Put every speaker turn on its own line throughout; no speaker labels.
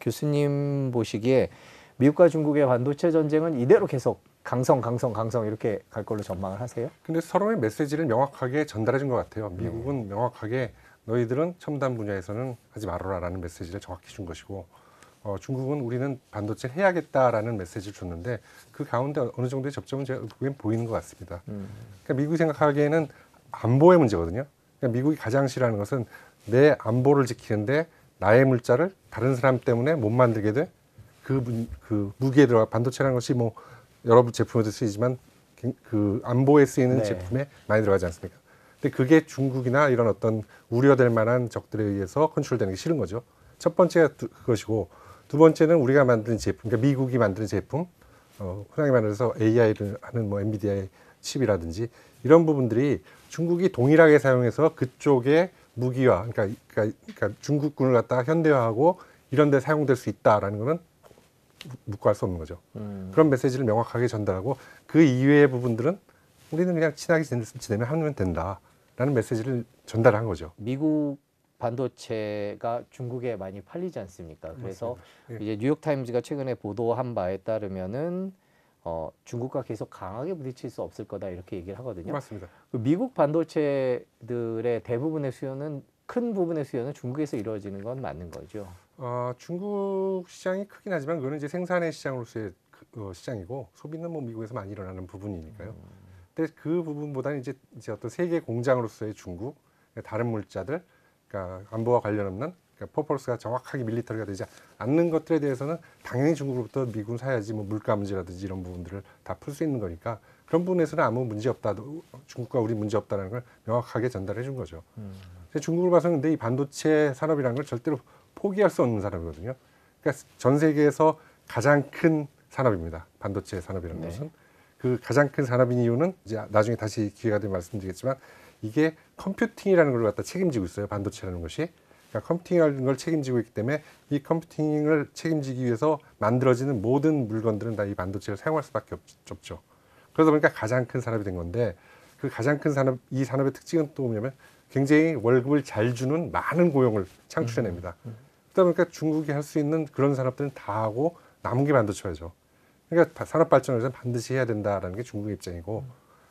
교수님 보시기에 미국과 중국의 반도체 전쟁은 이대로 계속 강성 이렇게 갈 걸로 전망을 하세요?
근데 서로의 메시지를 명확하게 전달해 준 것 같아요. 미국은 명확하게 너희들은 첨단 분야에서는 하지 말아라라는 메시지를 정확히 준 것이고, 중국은 우리는 반도체를 해야겠다라는 메시지를 줬는데 그 가운데 어느 정도의 접점은 제가 보이는 것 같습니다. 그러니까 미국이 생각하기에는 안보의 문제거든요. 그러니까 미국이 가장 싫어하는 것은 내 안보를 지키는데 나의 물자를 다른 사람 때문에 못 만들게 돼. 그 무기에 들어가 반도체라는 것이 뭐 여러 제품에도 쓰이지만 그 안보에 쓰이는 제품에 많이 들어가지 않습니까? 근데 그게 중국이나 이런 어떤 우려될 만한 적들에 의해서 컨트롤되는 게 싫은 거죠. 첫 번째가 그것이고, 두 번째는 우리가 만든 제품, 그러니까 미국이 만드는 제품, 흔하게 말해서 AI를 하는 뭐 엔비디아의 칩이라든지 이런 부분들이 중국이 동일하게 사용해서 그쪽의 무기화, 그러니까 중국군을 갖다가 현대화하고 이런 데 사용될 수 있다라는 거는 묵과할 수 없는 거죠. 그런 메시지를 명확하게 전달하고 그 이외의 부분들은 우리는 그냥 친하게 지내면 하면 된다라는 메시지를 전달한 거죠.
미국 반도체가 중국에 많이 팔리지 않습니까? 그래서 이제 뉴욕타임즈가 최근에 보도한 바에 따르면은 중국과 계속 강하게 부딪힐 수 없을 거다 이렇게 얘기를 하거든요.
맞습니다.
그 미국 반도체들의 대부분의 수요는 큰 부분의 수요는 중국에서 이루어지는 건 맞는 거죠.
중국 시장이 크긴 하지만 그거는 이제 생산의 시장으로서의 시장이고 소비는 뭐 미국에서 많이 일어나는 부분이니까요. 근데 그 부분보다는 이제 어떤 세계 공장으로서의 중국, 다른 물자들, 그러니까 안보와 관련 없는 그러니까 퍼포먼스가 정확하게 밀리터리가 되지 않는 것들에 대해서는 당연히 중국으로부터 미군 사야지 뭐 물가 문제라든지 이런 부분들을 다 풀 수 있는 거니까 그런 부분에서는 아무 문제 없다, 중국과 우리 문제 없다는 걸 명확하게 전달해 준 거죠. 중국을 봐서는 근데 이 반도체 산업이라는 걸 절대로 포기할 수 없는 산업이거든요. 그러니까 전 세계에서 가장 큰 산업입니다. 반도체 산업이라는 것은. 그 가장 큰 산업인 이유는 이제 나중에 다시 기회가 되면 말씀드리겠지만 이게 컴퓨팅이라는 걸 갖다 책임지고 있어요. 반도체라는 것이. 그러니까 컴퓨팅이라는 걸 책임지고 있기 때문에 이 컴퓨팅을 책임지기 위해서 만들어지는 모든 물건들은 다 이 반도체를 사용할 수밖에 없죠. 그러다 보니까 가장 큰 산업이 된 건데 그 가장 큰 산업, 이 산업의 특징은 또 뭐냐면 굉장히 월급을 잘 주는 많은 고용을 창출해냅니다. 그러다 보니까 중국이 할 수 있는 그런 산업들은 다 하고 남은 게 반도체죠. 그러니까 산업 발전을 위해서 반드시 해야 된다라는 게 중국의 입장이고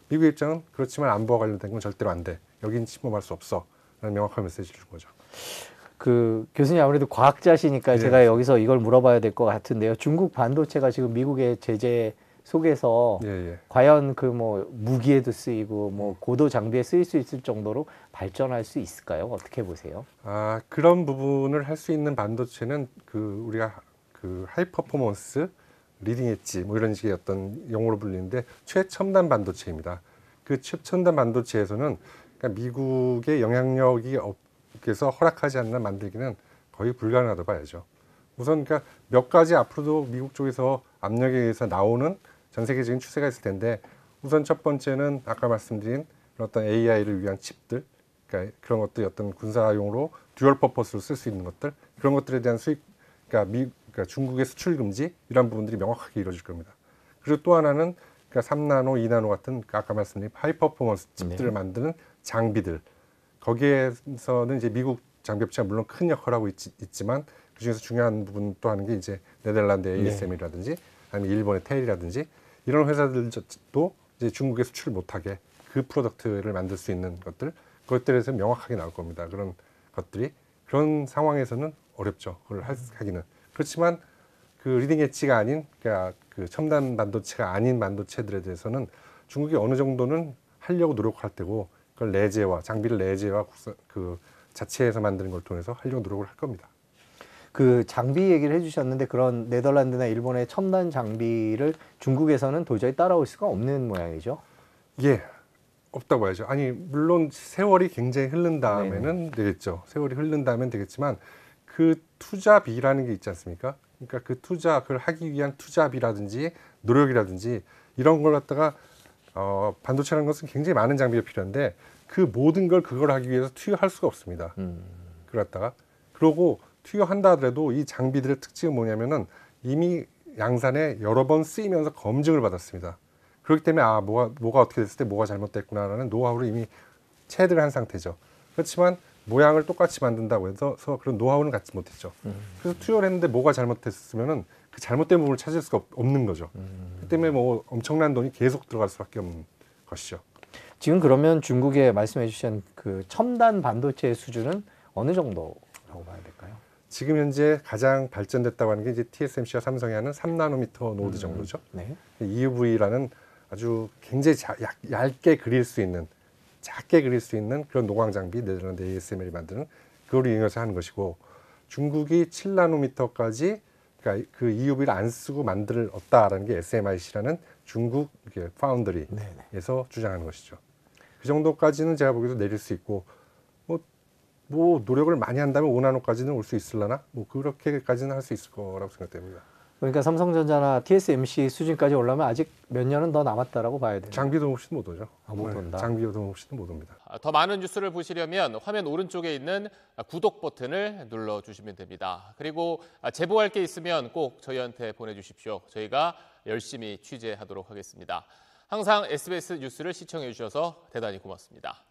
미국의 입장은 그렇지만 안보와 관련된 건 절대로 안 돼. 여긴 침범할 수 없어. 라는 명확한 메시지를 준 거죠.
그 교수님 아무래도 과학자시니까 제가 여기서 이걸 물어봐야 될 것 같은데요. 중국 반도체가 지금 미국의 제재 속에서 과연 그 뭐 무기에도 쓰이고 뭐 고도 장비에 쓰일 수 있을 정도로 발전할 수 있을까요? 어떻게 보세요?
그런 부분을 할 수 있는 반도체는 그 우리가 그 하이 퍼포먼스, 리딩 엣지 뭐 이런 식의 어떤 용어로 불리는데 최첨단 반도체입니다. 그 최첨단 반도체에서는 그러니까 미국의 영향력이 없게서 허락하지 않는 만들기는 거의 불가능하다고 봐야죠. 우선 그러니까 몇 가지 앞으로도 미국 쪽에서 압력에 의해서 나오는 전 세계적인 추세가 있을 텐데 우선 첫 번째는 아까 말씀드린 어떤 AI를 위한 칩들, 그러니까 그런 것들이 어떤 군사용으로 듀얼 퍼포스로 쓸 수 있는 것들, 그런 것들에 대한 수입, 그러니까 중국의 수출 금지 이런 부분들이 명확하게 이루어질 겁니다. 그리고 또 하나는 그러니까 3나노, 2나노 같은 아까 말씀드린 하이 퍼포먼스 칩들을 만드는 장비들, 거기에서는 이제 미국 장비 업체가 물론 큰 역할을 하고 있지만 그중에서 중요한 부분 또 하는 게 이제 네덜란드 ASM이라든지 아니면 일본의 테일이라든지 이런 회사들도 이제 중국에 수출을 못하게 그 프로덕트를 만들 수 있는 것들, 그것들에서 명확하게 나올 겁니다. 그런 것들이 그런 상황에서는 어렵죠. 그걸 하기는. 그렇지만 그 리딩 엣지가 아닌 그러니까 그 첨단 반도체가 아닌 반도체들에 대해서는 중국이 어느 정도는 하려고 노력할 때고 그걸 내재화, 장비를 내재화 그 자체에서 만드는 걸 통해서 하려고 노력을 할 겁니다.
그 장비 얘기를 해주셨는데 그런 네덜란드나 일본의 첨단 장비를 중국에서는 도저히 따라올 수가 없는 모양이죠.
없다고 봐야죠. 아니 물론 세월이 굉장히 흐른 다음에는 되겠죠. 세월이 흐른 다음엔 되겠지만 그 투자비라는 게 있지 않습니까? 그러니까 그 그걸 하기 위한 투자비라든지 노력이라든지 이런 걸 갖다가 반도체라는 것은 굉장히 많은 장비가 필요한데 그 모든 걸 그걸 하기 위해서 투여할 수가 없습니다. 그걸 갖다가 그러고 투여한다 하더라도 이 장비들의 특징은 뭐냐면은 이미 양산에 여러 번 쓰이면서 검증을 받았습니다. 그렇기 때문에 뭐가 어떻게 됐을 때 뭐가 잘못됐구나라는 노하우를 이미 체득을 한 상태죠. 그렇지만 모양을 똑같이 만든다고 해서 그런 노하우는 갖지 못했죠. 그래서 투여를 했는데 뭐가 잘못됐으면은 그 잘못된 부분을 찾을 수가 없는 거죠. 그 때문에 뭐 엄청난 돈이 계속 들어갈 수밖에 없는 것이죠.
지금 그러면 중국의 말씀해 주신 그 첨단 반도체의 수준은 어느 정도라고 봐야 될까요?
지금 현재 가장 발전됐다고 하는 게 이제 TSMC와 삼성이 하는 3나노미터 노드 정도죠.
네.
EUV라는 아주 굉장히 얇게 그릴 수 있는, 작게 그릴 수 있는 그런 노광 장비, 네덜란드 ASML이 만드는 그걸 이용해서 하는 것이고, 중국이 7나노미터까지 그러니까 그 EUV를 안 쓰고 만들었다라는 게 SMIC라는 중국 파운드리에서 주장하는 것이죠. 그 정도까지는 제가 보기에도 내릴 수 있고, 뭐 노력을 많이 한다면 5나노까지는 올 수 있으려나? 뭐 그렇게까지는 할 수 있을 거라고 생각됩니다.
그러니까 삼성전자나 TSMC 수준까지 올라면 아직 몇 년은 더 남았다라고 봐야 돼요.
장비도 없이도 못 오죠.
못 온다.
장비도 없이도 못 옵니다.
더 많은 뉴스를 보시려면 화면 오른쪽에 있는 구독 버튼을 눌러주시면 됩니다. 그리고 제보할 게 있으면 꼭 저희한테 보내주십시오. 저희가 열심히 취재하도록 하겠습니다. 항상 SBS 뉴스를 시청해 주셔서 대단히 고맙습니다.